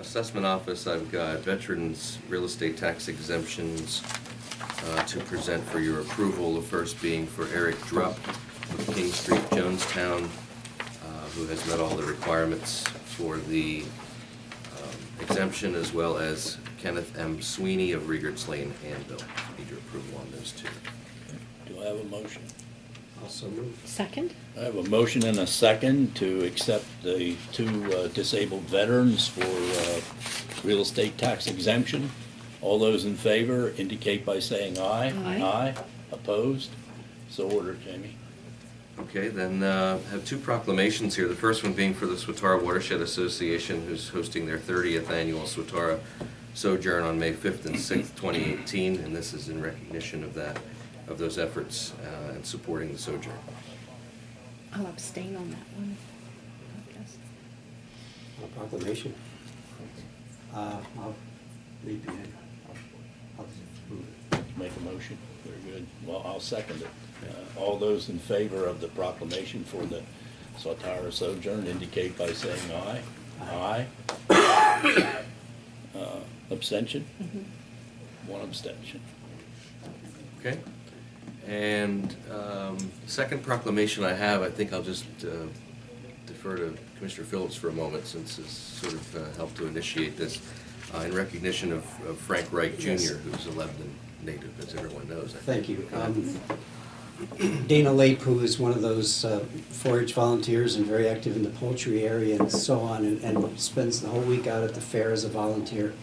assessment office, I've got veterans real estate tax exemptions to present for your approval. The first being for Eric Drupp of King Street, Jonestown, who has met all the requirements for the exemption, as well as Kenneth M. Sweeney of Regards Lane, Anvil. Need your approval on those two. Do I have a motion? Also moved. Second? I have a motion and a second to accept the two disabled veterans for real estate tax exemption. All those in favor indicate by saying aye. Aye. Aye. Opposed? So ordered, Jamie. Okay, then have two proclamations here. The first one being for the Swatara Watershed Association, who's hosting their 30th annual Swatara Sojourn on May 5th and 6th, 2018, and this is in recognition of that, of those efforts and supporting the Sojourn. I'll abstain on that one, I guess. A proclamation. I'll leave behind. I'll move it. Make a motion. Very good. Well, I'll second it. All those in favor of the proclamation for the Swatara Sojourn indicate by saying aye. Aye. Abstention? Mm-hmm. One abstention. Okay. And second proclamation I have, I think I'll just defer to Commissioner Phillips for a moment, since he's sort of helped to initiate this, in recognition of Frank Reich Jr., Yes. who's a Lebanon native, as everyone knows. Thank you. Dana Lape, who is one of those 4-H volunteers and very active in the poultry area and so on, and spends the whole week out at the fair as a volunteer,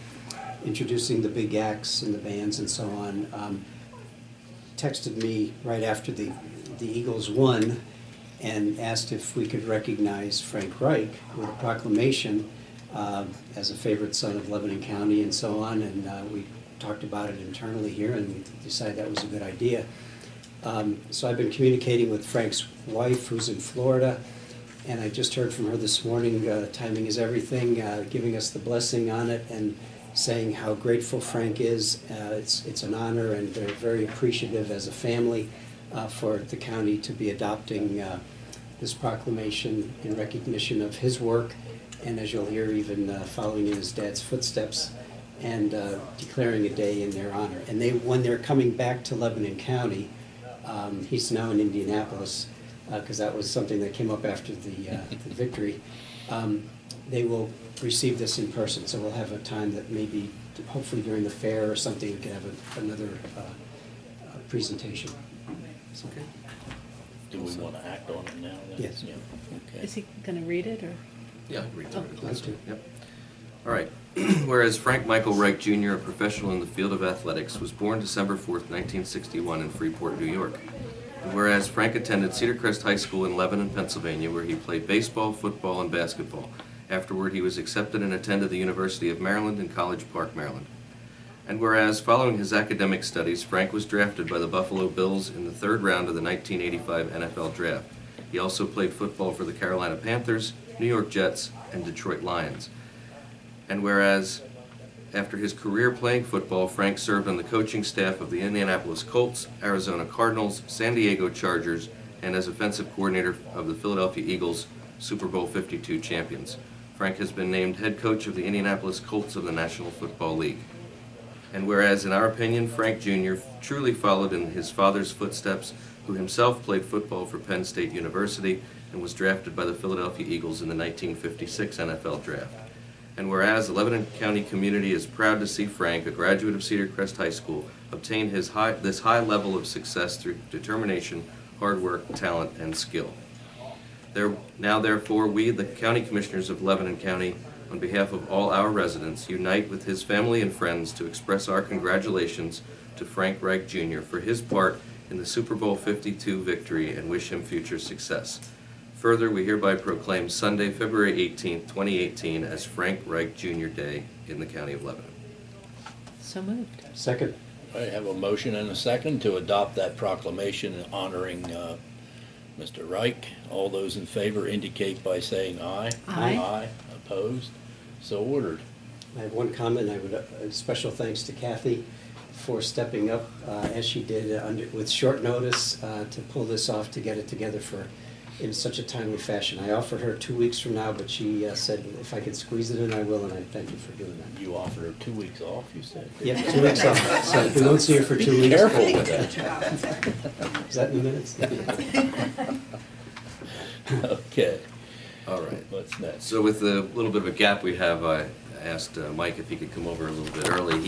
introducing the big acts and the bands and so on, texted me right after the Eagles won and asked if we could recognize Frank Reich with a proclamation as a favorite son of Lebanon County and so on, and we talked about it internally here and we decided that was a good idea. So I've been communicating with Frank's wife, who's in Florida, and I just heard from her this morning, timing is everything, giving us the blessing on it and saying how grateful Frank is. It's an honor, and they're very appreciative as a family for the county to be adopting this proclamation in recognition of his work, and as you'll hear, even following in his dad's footsteps, and declaring a day in their honor. And when they're coming back to Lebanon County, he's now in Indianapolis, because that was something that came up after the victory. They will receive this in person, so we'll have a time that maybe, hopefully during the fair or something, we can have another presentation. So, Okay. Do we want to act on it now? Then? Yes. Yeah. Okay. Is he going to read it, or? Yeah, I'll read through it. I'd like to. Yep. All right. Whereas Frank Michael Reich Jr., a professional in the field of athletics, was born December 4th, 1961 in Freeport, New York. And whereas Frank attended Cedar Crest High School in Lebanon, Pennsylvania, where he played baseball, football, and basketball. Afterward, he was accepted and attended the University of Maryland in College Park, Maryland. And whereas, following his academic studies, Frank was drafted by the Buffalo Bills in the 3rd round of the 1985 NFL Draft. He also played football for the Carolina Panthers, New York Jets, and Detroit Lions. And whereas, after his career playing football, Frank served on the coaching staff of the Indianapolis Colts, Arizona Cardinals, San Diego Chargers, and as offensive coordinator of the Philadelphia Eagles, Super Bowl 52 champions. Frank has been named head coach of the Indianapolis Colts of the National Football League. And whereas, in our opinion, Frank Jr. truly followed in his father's footsteps, who himself played football for Penn State University and was drafted by the Philadelphia Eagles in the 1956 NFL Draft. And whereas the Lebanon County community is proud to see Frank, a graduate of Cedar Crest High School, obtain this high level of success through determination, hard work, talent, and skill. Now, therefore, we, the County Commissioners of Lebanon County, on behalf of all our residents, unite with his family and friends to express our congratulations to Frank Reich Jr. for his part in the Super Bowl 52 victory and wish him future success. Further, we hereby proclaim Sunday, February 18th, 2018 as Frank Reich Jr. Day in the County of Lebanon. So moved. Second. I have a motion and a second to adopt that proclamation honoring Mr. Reich. All those in favor indicate by saying aye. Aye. Aye. Opposed? So ordered. I have one comment. I would special thanks to Kathy for stepping up as she did with short notice to pull this off, to get it together for in such a timely fashion. I offered her 2 weeks from now, but she said if I could squeeze it in, I will, and I thank you for doing that. You offered her 2 weeks off, you said? Yep, 2 weeks off. So we won't see her for 2 weeks. Careful with that. Is that in the minutes? Okay, All right. what's next? So with the little bit of a gap we have, I asked Mike if he could come over a little bit early.